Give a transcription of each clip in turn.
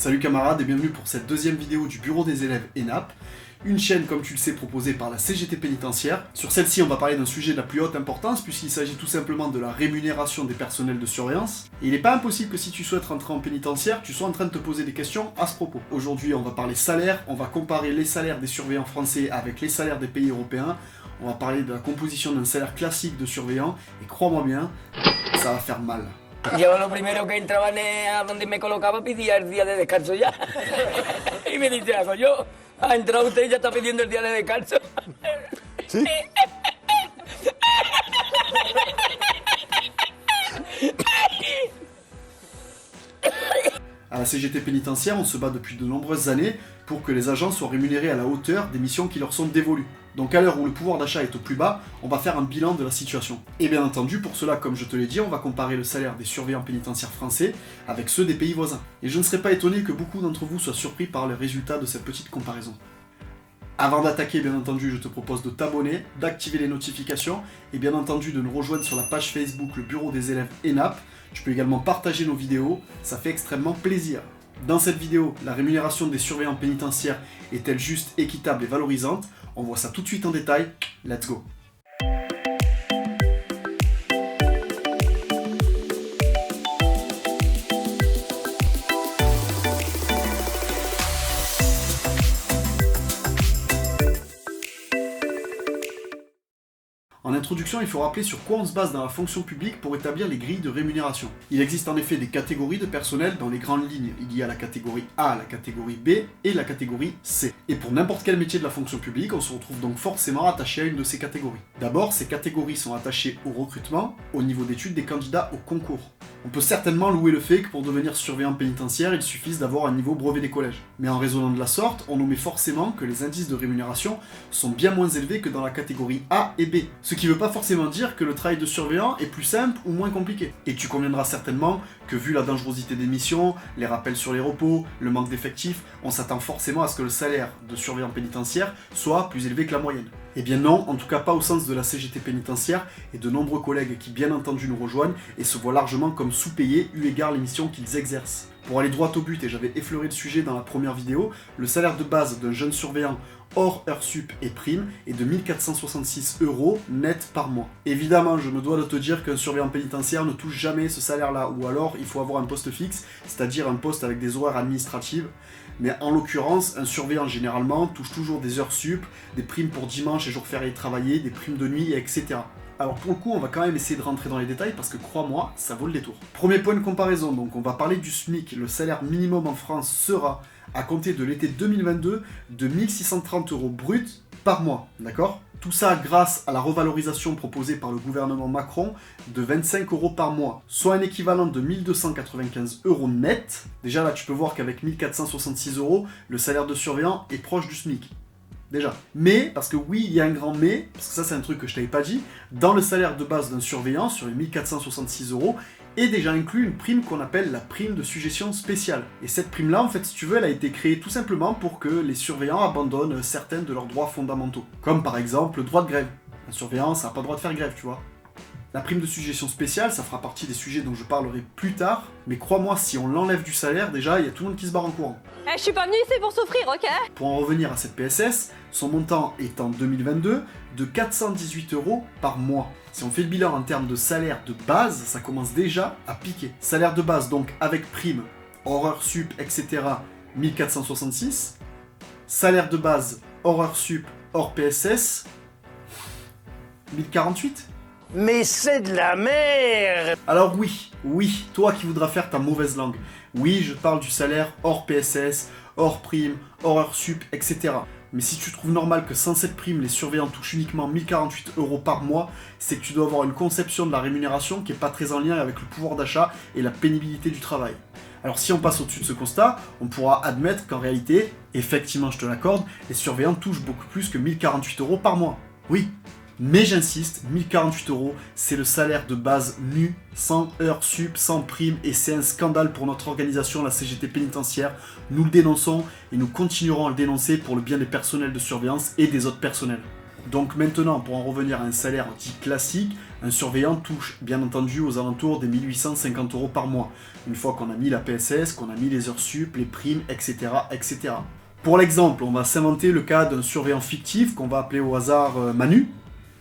Salut camarades et bienvenue pour cette deuxième vidéo du bureau des élèves ENAP, une chaîne comme tu le sais proposée par la CGT pénitentiaire. Sur celle-ci on va parler d'un sujet de la plus haute importance puisqu'il s'agit tout simplement de la rémunération des personnels de surveillance. Et il n'est pas impossible que si tu souhaites rentrer en pénitentiaire, tu sois en train de te poser des questions à ce propos. Aujourd'hui on va parler salaire, on va comparer les salaires des surveillants français avec les salaires des pays européens, on va parler de la composition d'un salaire classique de surveillant et crois-moi bien, ça va faire mal. Yo lo primero que entraba a donde me colocaba pedía el día de descanso ya. Y me dice algo, yo, ha entrado usted y ya está pidiendo el día de descanso. ¿Sí? À la CGT pénitentiaire, on se bat depuis de nombreuses années pour que les agents soient rémunérés à la hauteur des missions qui leur sont dévolues. Donc à l'heure où le pouvoir d'achat est au plus bas, on va faire un bilan de la situation. Et bien entendu, pour cela, comme je te l'ai dit, on va comparer le salaire des surveillants pénitentiaires français avec ceux des pays voisins. Et je ne serais pas étonné que beaucoup d'entre vous soient surpris par les résultats de cette petite comparaison. Avant d'attaquer, bien entendu, je te propose de t'abonner, d'activer les notifications et bien entendu de nous rejoindre sur la page Facebook, le bureau des élèves ENAP. Tu peux également partager nos vidéos, ça fait extrêmement plaisir. Dans cette vidéo, la rémunération des surveillants pénitentiaires est-elle juste, équitable et valorisante? On voit ça tout de suite en détail, let's go! En introduction, il faut rappeler sur quoi on se base dans la fonction publique pour établir les grilles de rémunération. Il existe en effet des catégories de personnel dans les grandes lignes. Il y a la catégorie A, la catégorie B et la catégorie C. Et pour n'importe quel métier de la fonction publique, on se retrouve donc forcément attaché à une de ces catégories. D'abord, ces catégories sont attachées au recrutement, au niveau d'études des candidats au concours. On peut certainement louer le fait que pour devenir surveillant pénitentiaire, il suffise d'avoir un niveau brevet des collèges. Mais en raisonnant de la sorte, on omet forcément que les indices de rémunération sont bien moins élevés que dans la catégorie A et B. Ce qui ne veut pas forcément dire que le travail de surveillant est plus simple ou moins compliqué. Et tu conviendras certainement que vu la dangerosité des missions, les rappels sur les repos, le manque d'effectifs, on s'attend forcément à ce que le salaire de surveillant pénitentiaire soit plus élevé que la moyenne. Eh bien non, en tout cas pas au sens de la CGT pénitentiaire et de nombreux collègues qui bien entendu nous rejoignent et se voient largement comme sous-payés eu égard les missions qu'ils exercent. Pour aller droit au but, et j'avais effleuré le sujet dans la première vidéo, le salaire de base d'un jeune surveillant hors heures sup et prime est de 1466 € net par mois. Évidemment, je me dois de te dire qu'un surveillant pénitentiaire ne touche jamais ce salaire-là, ou alors il faut avoir un poste fixe, c'est-à-dire un poste avec des horaires administratifs. Mais en l'occurrence, un surveillant généralement touche toujours des heures sup, des primes pour dimanche et jours fériés travaillés, des primes de nuit, etc. Alors pour le coup, on va quand même essayer de rentrer dans les détails parce que crois-moi, ça vaut le détour. Premier point de comparaison, donc on va parler du SMIC. Le salaire minimum en France sera, à compter de l'été 2022, de 1630 € bruts par mois, d'accord ? Tout ça grâce à la revalorisation proposée par le gouvernement Macron de 25 € par mois, soit un équivalent de 1295 € net. Déjà là, tu peux voir qu'avec 1466 €, le salaire de surveillant est proche du SMIC. Déjà. Mais, parce que oui, il y a un grand mais, parce que ça c'est un truc que je t'avais pas dit, dans le salaire de base d'un surveillant, sur les 1466 €, est déjà inclus une prime qu'on appelle la prime de suggestion spéciale. Et cette prime-là, en fait, si tu veux, elle a été créée tout simplement pour que les surveillants abandonnent certains de leurs droits fondamentaux. Comme par exemple le droit de grève. Un surveillant, ça n'a pas le droit de faire grève, tu vois. La prime de suggestion spéciale, ça fera partie des sujets dont je parlerai plus tard, mais crois-moi, si on l'enlève du salaire, déjà, il y a tout le monde qui se barre en courant. Je suis pas venu ici pour souffrir, ok? Pour en revenir à cette PSS, son montant est en 2022 de 418 € par mois. Si on fait le bilan en termes de salaire de base, ça commence déjà à piquer. Salaire de base, donc avec prime, hors heures sup, etc., 1466. Salaire de base, hors heures sup, hors PSS, 1048. Mais c'est de la merde! Alors oui, toi qui voudras faire ta mauvaise langue, oui, je parle du salaire hors PSS, hors prime, hors heures sup, etc. Mais si tu trouves normal que sans cette prime, les surveillants touchent uniquement 1048 € par mois, c'est que tu dois avoir une conception de la rémunération qui n'est pas très en lien avec le pouvoir d'achat et la pénibilité du travail. Alors si on passe au-dessus de ce constat, on pourra admettre qu'en réalité, effectivement je te l'accorde, les surveillants touchent beaucoup plus que 1048 € par mois. Oui, mais j'insiste, 1048 €, c'est le salaire de base nu, sans heures sup, sans prime, et c'est un scandale pour notre organisation, la CGT pénitentiaire. Nous le dénonçons et nous continuerons à le dénoncer pour le bien des personnels de surveillance et des autres personnels. Donc maintenant, pour en revenir à un salaire dit classique, un surveillant touche bien entendu aux alentours des 1850 € par mois, une fois qu'on a mis la PSS, qu'on a mis les heures sup, les primes, etc. etc. Pour l'exemple, on va s'inventer le cas d'un surveillant fictif qu'on va appeler au hasard Manu,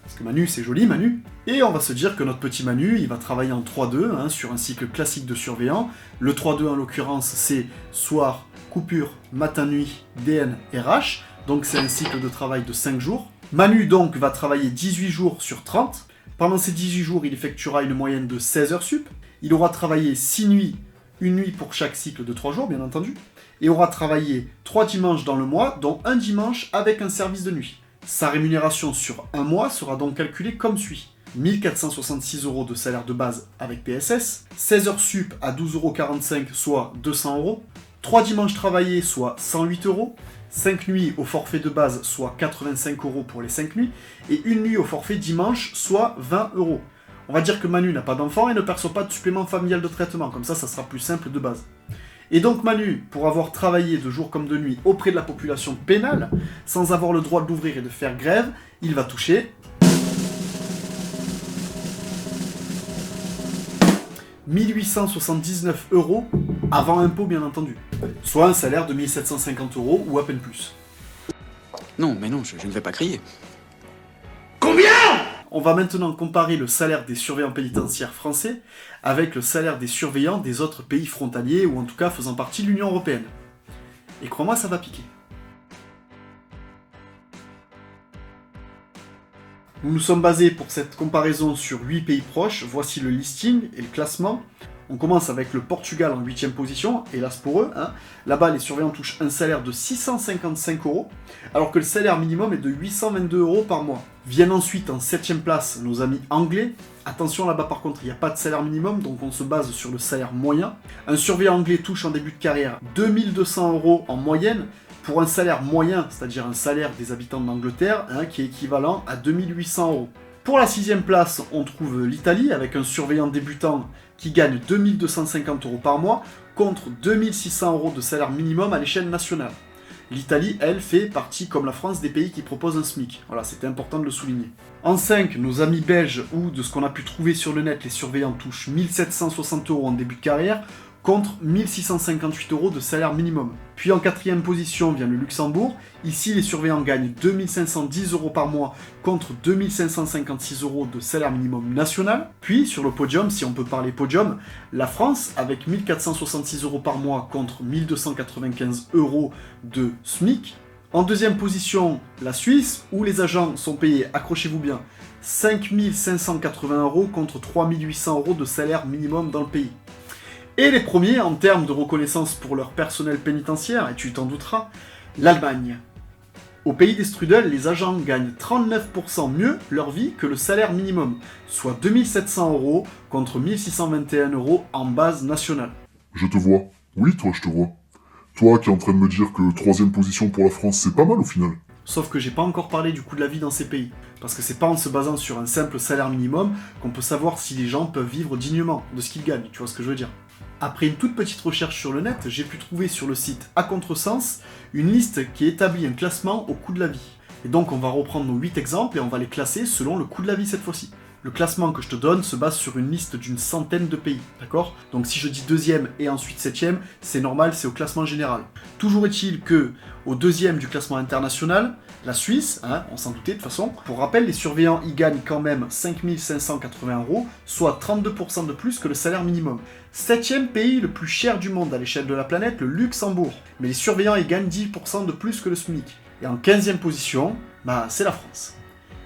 parce que Manu c'est joli, Manu, et on va se dire que notre petit Manu, il va travailler en 3-2, hein, sur un cycle classique de surveillant. Le 3-2 en l'occurrence, c'est soir, coupure, matin-nuit, DN, RH, donc c'est un cycle de travail de 5 jours. Manu donc va travailler 18 jours sur 30. Pendant ces 18 jours, il effectuera une moyenne de 16 heures sup. Il aura travaillé 6 nuits, une nuit pour chaque cycle de 3 jours, bien entendu. Et aura travaillé 3 dimanches dans le mois, dont un dimanche avec un service de nuit. Sa rémunération sur un mois sera donc calculée comme suit. 1466 € de salaire de base avec PSS, 16 heures sup à 12,45 €, soit 200 €, 3 dimanches travaillés, soit 108 €, 5 nuits au forfait de base, soit 85 € pour les 5 nuits, et une nuit au forfait dimanche, soit 20 €. On va dire que Manu n'a pas d'enfant et ne perçoit pas de supplément familial de traitement, comme ça sera plus simple de base. Et donc Manu, pour avoir travaillé de jour comme de nuit auprès de la population pénale, sans avoir le droit d'ouvrir et de faire grève, il va toucher 1879 € avant impôt bien entendu, soit un salaire de 1750 € ou à peine plus. Non, mais non, je ne vais pas crier. On va maintenant comparer le salaire des surveillants pénitentiaires français avec le salaire des surveillants des autres pays frontaliers ou en tout cas faisant partie de l'Union Européenne. Et crois-moi, ça va piquer. Nous nous sommes basés pour cette comparaison sur 8 pays proches, voici le listing et le classement. On commence avec le Portugal en 8ème position, hélas pour eux, hein. Là-bas les surveillants touchent un salaire de 655 €, alors que le salaire minimum est de 822 € par mois. Viennent ensuite en 7ème place nos amis anglais. Attention, là-bas par contre il n'y a pas de salaire minimum, donc on se base sur le salaire moyen. Un surveillant anglais touche en début de carrière 2200 € en moyenne, pour un salaire moyen, c'est-à-dire un salaire des habitants d'Angleterre, hein, qui est équivalent à 2800 €. Pour la 6ème place, on trouve l'Italie, avec un surveillant débutant qui gagne 2250 € par mois, contre 2600 € de salaire minimum à l'échelle nationale. L'Italie, elle, fait partie, comme la France, des pays qui proposent un SMIC. Voilà, c'était important de le souligner. En 5, nos amis belges, ou de ce qu'on a pu trouver sur le net, les surveillants touchent 1760 € en début de carrière, contre 1658 € de salaire minimum. Puis en 4ème position vient le Luxembourg. Ici, les surveillants gagnent 2510 € par mois contre 2556 € de salaire minimum national. Puis sur le podium, si on peut parler podium, la France avec 1466 € par mois contre 1295 € de SMIC. En 2ème position, la Suisse, où les agents sont payés, accrochez-vous bien, 5580 € contre 3800 € de salaire minimum dans le pays. Et les premiers, en termes de reconnaissance pour leur personnel pénitentiaire, et tu t'en douteras, l'Allemagne. Au pays des Strudel, les agents gagnent 39% mieux leur vie que le salaire minimum, soit 2700 € contre 1621 € en base nationale. Je te vois. Oui, toi, je te vois. Toi qui es en train de me dire que 3ème position pour la France, c'est pas mal au final. Sauf que j'ai pas encore parlé du coût de la vie dans ces pays. Parce que c'est pas en se basant sur un simple salaire minimum qu'on peut savoir si les gens peuvent vivre dignement de ce qu'ils gagnent, tu vois ce que je veux dire. Après une toute petite recherche sur le net, j'ai pu trouver sur le site À Contresens une liste qui établit un classement au coût de la vie. Et donc on va reprendre nos 8 exemples et on va les classer selon le coût de la vie cette fois-ci. Le classement que je te donne se base sur une liste d'une centaine de pays, d'accord? Donc si je dis 2ème et ensuite 7ème, c'est normal, c'est au classement général. Toujours est-il que, au 2ème du classement international, la Suisse, hein, on s'en doutait de toute façon, pour rappel, les surveillants y gagnent quand même 5580 €, soit 32% de plus que le salaire minimum. 7ème pays le plus cher du monde à l'échelle de la planète, le Luxembourg. Mais les surveillants y gagnent 10% de plus que le SMIC. Et en 15ème position, c'est la France.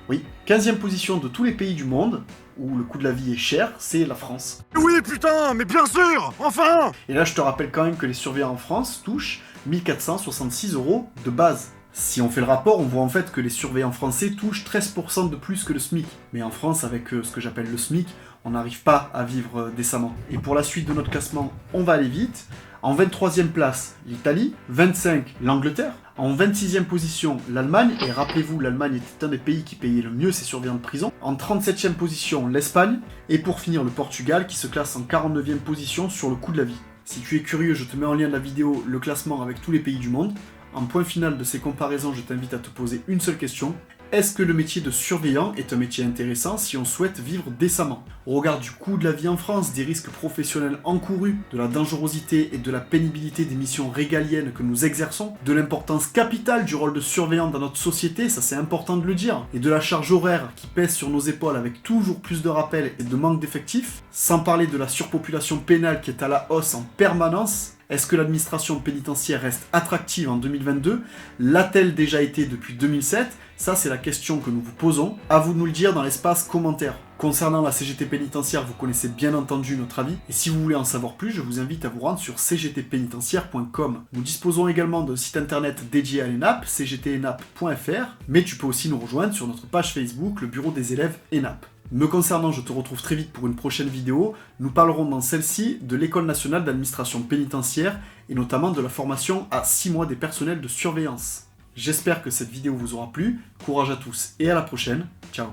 Oui, 15ème position de tous les pays du monde, où le coût de la vie est cher, c'est la France. Oui, putain, mais bien sûr, enfin! Et là, je te rappelle quand même que les surveillants en France touchent 1466 € de base. Si on fait le rapport, on voit en fait que les surveillants français touchent 13% de plus que le SMIC. Mais en France, avec ce que j'appelle le SMIC, on n'arrive pas à vivre décemment. Et pour la suite de notre classement, on va aller vite. En 23ème place, l'Italie. 25, l'Angleterre. En 26ème position, l'Allemagne. Et rappelez-vous, l'Allemagne était un des pays qui payait le mieux ses surveillants de prison. En 37ème position, l'Espagne. Et pour finir, le Portugal, qui se classe en 49ème position sur le coût de la vie. Si tu es curieux, je te mets en lien de la vidéo le classement avec tous les pays du monde. En point final de ces comparaisons, je t'invite à te poser une seule question. Est-ce que le métier de surveillant est un métier intéressant si on souhaite vivre décemment? Au regard du coût de la vie en France, des risques professionnels encourus, de la dangerosité et de la pénibilité des missions régaliennes que nous exerçons, de l'importance capitale du rôle de surveillant dans notre société, ça c'est important de le dire, et de la charge horaire qui pèse sur nos épaules avec toujours plus de rappels et de manque d'effectifs, sans parler de la surpopulation pénale qui est à la hausse en permanence, est-ce que l'administration pénitentiaire reste attractive en 2022? L'a-t-elle déjà été depuis 2007? Ça, c'est la question que nous vous posons. À vous de nous le dire dans l'espace commentaire. Concernant la CGT pénitentiaire, vous connaissez bien entendu notre avis. Et si vous voulez en savoir plus, je vous invite à vous rendre sur cgtpénitentiaire.com. Nous disposons également d'un site internet dédié à l'ENAP, cgtenap.fr. Mais tu peux aussi nous rejoindre sur notre page Facebook, le bureau des élèves ENAP. Me concernant, je te retrouve très vite pour une prochaine vidéo. Nous parlerons dans celle-ci de l'École nationale d'administration pénitentiaire et notamment de la formation à 6 mois des personnels de surveillance. J'espère que cette vidéo vous aura plu. Courage à tous et à la prochaine. Ciao.